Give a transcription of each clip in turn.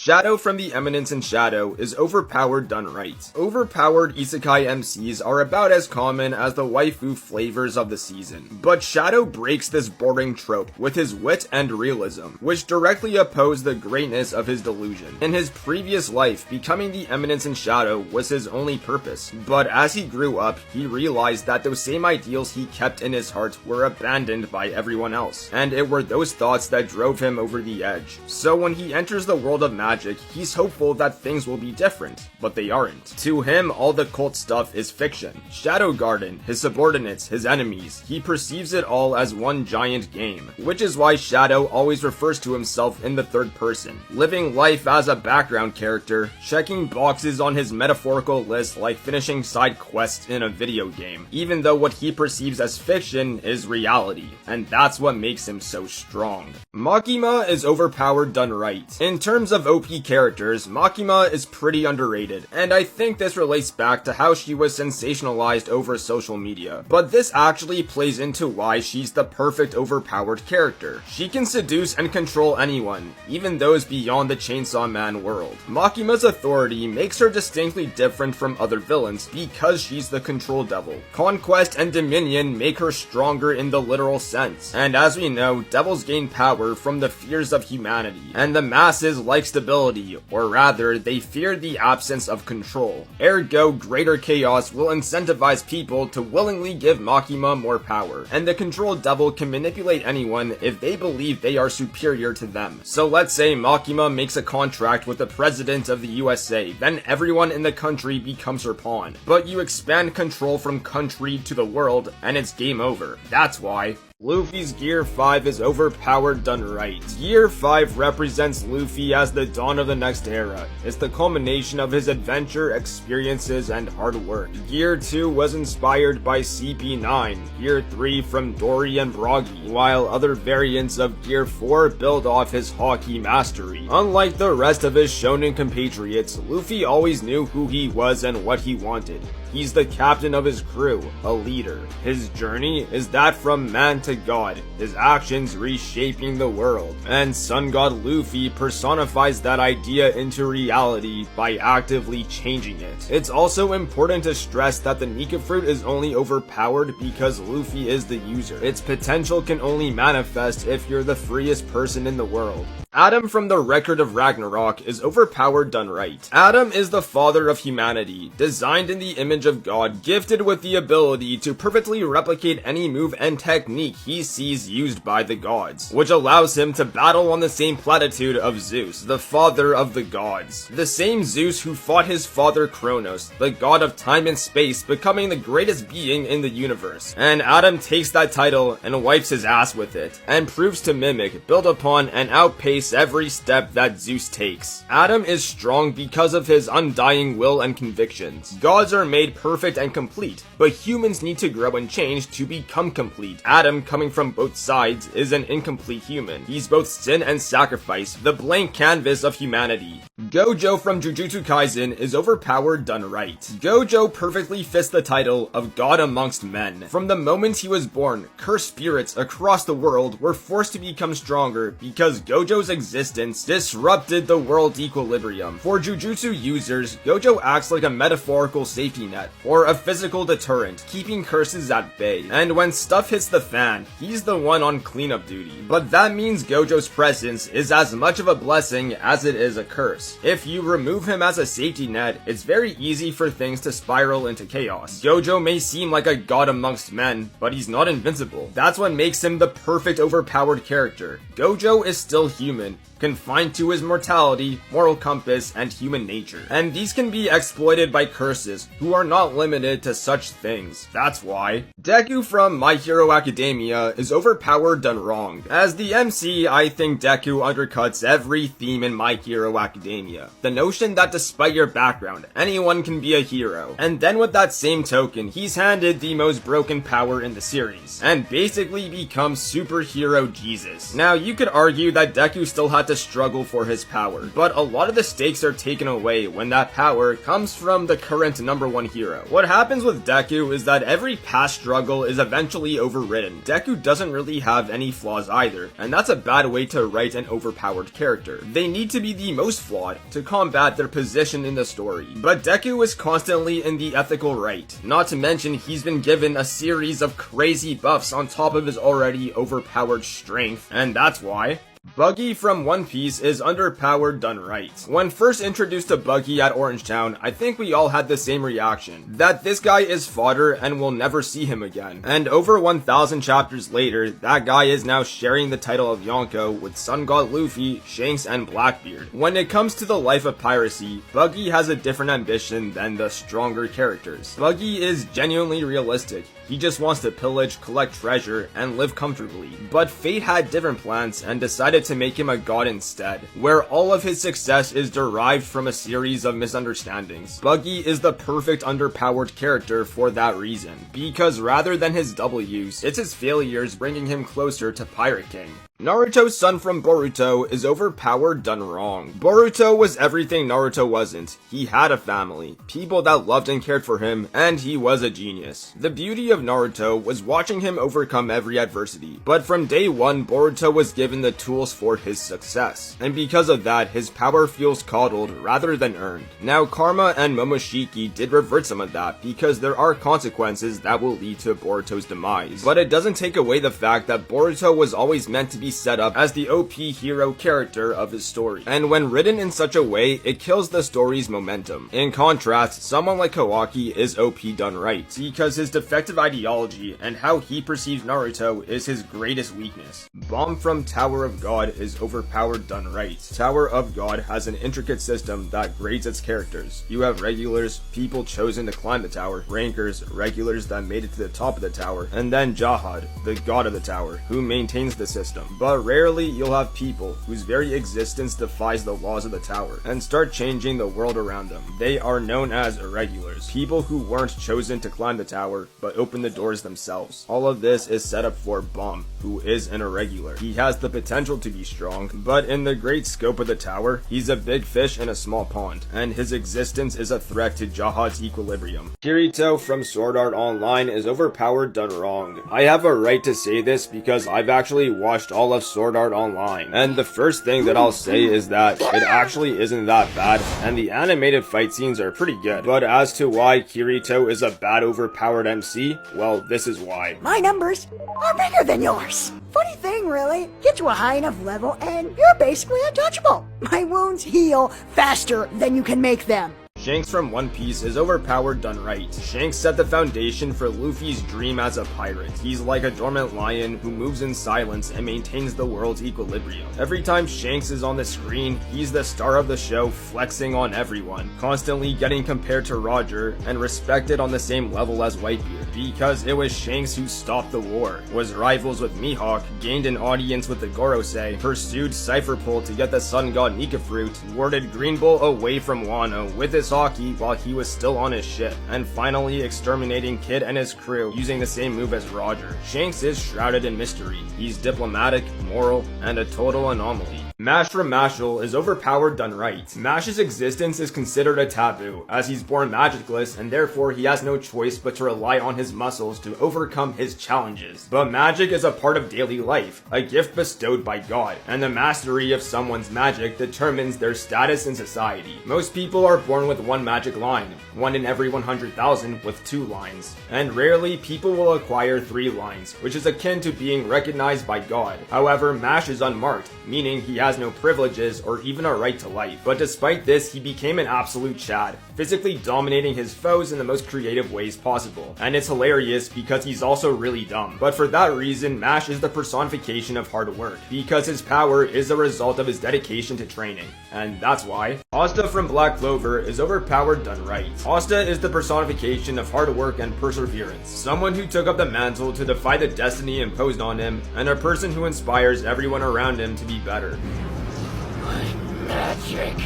Shadow from the Eminence in Shadow is overpowered done right. Overpowered isekai MCs are about as common as the waifu flavors of the season, but Shadow breaks this boring trope with his wit and realism, which directly oppose the greatness of his delusion. In his previous life, becoming the Eminence in Shadow was his only purpose, but as he grew up, he realized that those same ideals he kept in his heart were abandoned by everyone else, and it were those thoughts that drove him over the edge. So when he enters the world of magic, he's hopeful that things will be different, but they aren't. To him, all the cult stuff is fiction. Shadow Garden, his subordinates, his enemies, he perceives it all as one giant game, which is why Shadow always refers to himself in the third person, living life as a background character, checking boxes on his metaphorical list like finishing side quests in a video game, even though what he perceives as fiction is reality, and that's what makes him so strong. Makima is overpowered done right. In terms of OP characters, Makima is pretty underrated, and I think this relates back to how she was sensationalized over social media, but this actually plays into why she's the perfect overpowered character. She can seduce and control anyone, even those beyond the Chainsaw Man world. Makima's authority makes her distinctly different from other villains because she's the control devil. Conquest and dominion make her stronger in the literal sense, and as we know, devils gain power from the fears of humanity, and the masses like stability, or rather, they fear the absence of control. Ergo, greater chaos will incentivize people to willingly give Makima more power, and the control devil can manipulate anyone if they believe they are superior to them. So let's say Makima makes a contract with the president of the USA, then everyone in the country becomes her pawn. But you expand control from country to the world, and it's game over. That's why. Luffy's Gear 5 is overpowered done right. Gear 5 represents Luffy as the dawn of the next era. It's the culmination of his adventure, experiences, and hard work. Gear 2 was inspired by CP9, Gear 3 from Dory and Broggy, while other variants of Gear 4 build off his hockey mastery. Unlike the rest of his shonen compatriots, Luffy always knew who he was and what he wanted. He's the captain of his crew, a leader. His journey is that from man to god, his actions reshaping the world. And Sun God Luffy personifies that idea into reality by actively changing it. It's also important to stress that the Nika fruit is only overpowered because Luffy is the user. Its potential can only manifest if you're the freest person in the world. Adam from the Record of Ragnarok is overpowered done right. Adam is the father of humanity, designed in the image of God, gifted with the ability to perfectly replicate any move and technique he sees used by the gods, which allows him to battle on the same platitude of Zeus, the father of the gods. The same Zeus who fought his father Kronos, the god of time and space, becoming the greatest being in the universe. And Adam takes that title and wipes his ass with it, and proves to mimic, build upon, and outpace every step that Zeus takes. Adam is strong because of his undying will and convictions. Gods are made perfect and complete, but humans need to grow and change to become complete. Adam, coming from both sides, is an incomplete human. He's both sin and sacrifice, the blank canvas of humanity. Gojo from Jujutsu Kaisen is overpowered done right. Gojo perfectly fits the title of God amongst men. From the moment he was born, cursed spirits across the world were forced to become stronger because Gojo's existence disrupted the world's equilibrium. For Jujutsu users, Gojo acts like a metaphorical safety net, or a physical deterrent, keeping curses at bay. And when stuff hits the fan, he's the one on cleanup duty. But that means Gojo's presence is as much of a blessing as it is a curse. If you remove him as a safety net, it's very easy for things to spiral into chaos. Gojo may seem like a god amongst men, but he's not invincible. That's what makes him the perfect overpowered character. Gojo is still human, confined to his mortality, moral compass, and human nature. And these can be exploited by curses, who are not limited to such things. That's why. Deku from My Hero Academia is overpowered done wrong. As the MC, I think Deku undercuts every theme in My Hero Academia. The notion that despite your background, anyone can be a hero. And then with that same token, he's handed the most broken power in the series, and basically becomes superhero Jesus. Now, you could argue that Deku still had to to struggle for his power. But a lot of the stakes are taken away when that power comes from the current #1 hero. What happens with Deku is that every past struggle is eventually overridden. Deku doesn't really have any flaws either, and that's a bad way to write an overpowered character. They need to be the most flawed to combat their position in the story. But Deku is constantly in the ethical right. Not to mention he's been given a series of crazy buffs on top of his already overpowered strength, and that's why Buggy from One Piece is underpowered done right. When first introduced to Buggy at Orangetown, I think we all had the same reaction, that this guy is fodder and we'll never see him again. And over 1,000 chapters later, that guy is now sharing the title of Yonko with Sun God Luffy, Shanks, and Blackbeard. When it comes to the life of piracy, Buggy has a different ambition than the stronger characters. Buggy is genuinely realistic. He just wants to pillage, collect treasure, and live comfortably. But fate had different plans and decided to make him a god instead, where all of his success is derived from a series of misunderstandings. Buggy is the perfect underpowered character for that reason, because rather than his W's, it's his failures bringing him closer to Pirate King. Naruto's son from Boruto is overpowered done wrong. Boruto was everything Naruto wasn't. He had a family, people that loved and cared for him, and he was a genius. The beauty of Naruto was watching him overcome every adversity, but from day one, Boruto was given the tools for his success, and because of that, his power feels coddled rather than earned. Now, Karma and Momoshiki did revert some of that, because there are consequences that will lead to Boruto's demise, but it doesn't take away the fact that Boruto was always meant to be set up as the OP hero character of his story, and when written in such a way, it kills the story's momentum. In contrast, someone like Kawaki is OP done right, because his defective ideology and how he perceives Naruto is his greatest weakness. Bomb from Tower of God is overpowered done right. Tower of God has an intricate system that grades its characters. You have regulars, people chosen to climb the tower, rankers, regulars that made it to the top of the tower, and then Jahad, the god of the tower, who maintains the system. But rarely you'll have people whose very existence defies the laws of the tower and start changing the world around them. They are known as irregulars, people who weren't chosen to climb the tower but open the doors themselves. All of this is set up for Bomb, who is an irregular. He has the potential to be strong, but in the great scope of the tower, he's a big fish in a small pond, and his existence is a threat to Jahad's equilibrium. Kirito from Sword Art Online is overpowered done wrong. I have a right to say this because I've actually watched all of Sword Art Online, and the first thing that I'll say is that it actually isn't that bad, and the animated fight scenes are pretty good. But as to why Kirito is a bad overpowered MC, well, this is why. My numbers are bigger than yours. Funny thing, really. Get to a high enough level and you're basically untouchable. My wounds heal faster than you can make them. Shanks from One Piece is overpowered done right. Shanks set the foundation for Luffy's dream as a pirate. He's like a dormant lion who moves in silence and maintains the world's equilibrium. Every time Shanks is on the screen, he's the star of the show, flexing on everyone, constantly getting compared to Roger and respected on the same level as Whitebeard, because it was Shanks who stopped the war, was rivals with Mihawk, gained an audience with the Gorosei, pursued Cypher Pull to get the Sun God Nika Fruit, warded Green Bull away from Wano with his Saki while he was still on his ship, and finally exterminating Kid and his crew using the same move as Roger. Shanks is shrouded in mystery. He's diplomatic, moral, and a total anomaly. Mash from Mashal is overpowered done right. Mash's existence is considered a taboo, as he's born magicless and therefore he has no choice but to rely on his muscles to overcome his challenges. But magic is a part of daily life, a gift bestowed by God, and the mastery of someone's magic determines their status in society. Most people are born with one magic line, one in every 100,000 with 2 lines, and rarely people will acquire 3 lines, which is akin to being recognized by God. However, Mash is unmarked, meaning he has no privileges or even a right to life. But despite this, he became an absolute Chad, physically dominating his foes in the most creative ways possible. And it's hilarious because he's also really dumb. But for that reason, Mash is the personification of hard work, because his power is a result of his dedication to training. And that's why Asta from Black Clover is overpowered done right. Asta is the personification of hard work and perseverance, someone who took up the mantle to defy the destiny imposed on him, and a person who inspires everyone around him to be better. Magic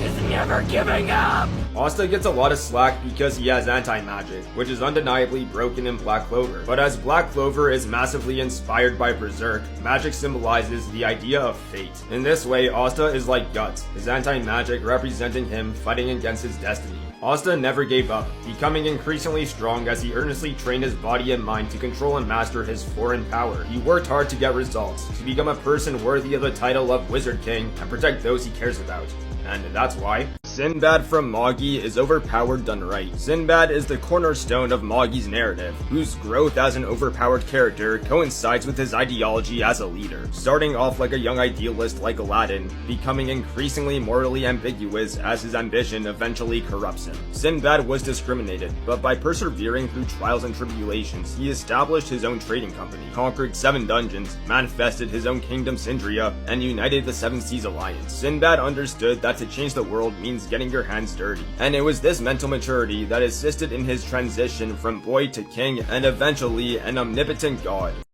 is never giving up. Asta gets a lot of slack because he has anti-magic, which is undeniably broken in Black Clover. But as Black Clover is massively inspired by Berserk, magic symbolizes the idea of fate. In this way, Asta is like Guts, his anti-magic representing him fighting against his destiny. Asta never gave up, becoming increasingly strong as he earnestly trained his body and mind to control and master his foreign power. He worked hard to get results, to become a person worthy of the title of Wizard King and protect those he cares about. And that's why Sinbad from Magi is overpowered done right. Sinbad is the cornerstone of Magi's narrative, whose growth as an overpowered character coincides with his ideology as a leader. Starting off like a young idealist like Aladdin, becoming increasingly morally ambiguous as his ambition eventually corrupts him. Sinbad was discriminated, but by persevering through trials and tribulations, he established his own trading company, conquered 7 dungeons, manifested his own kingdom Sindria, and united the 7 Seas Alliance. Sinbad understood that to change the world means getting your hands dirty, and it was this mental maturity that assisted in his transition from boy to king and eventually an omnipotent god.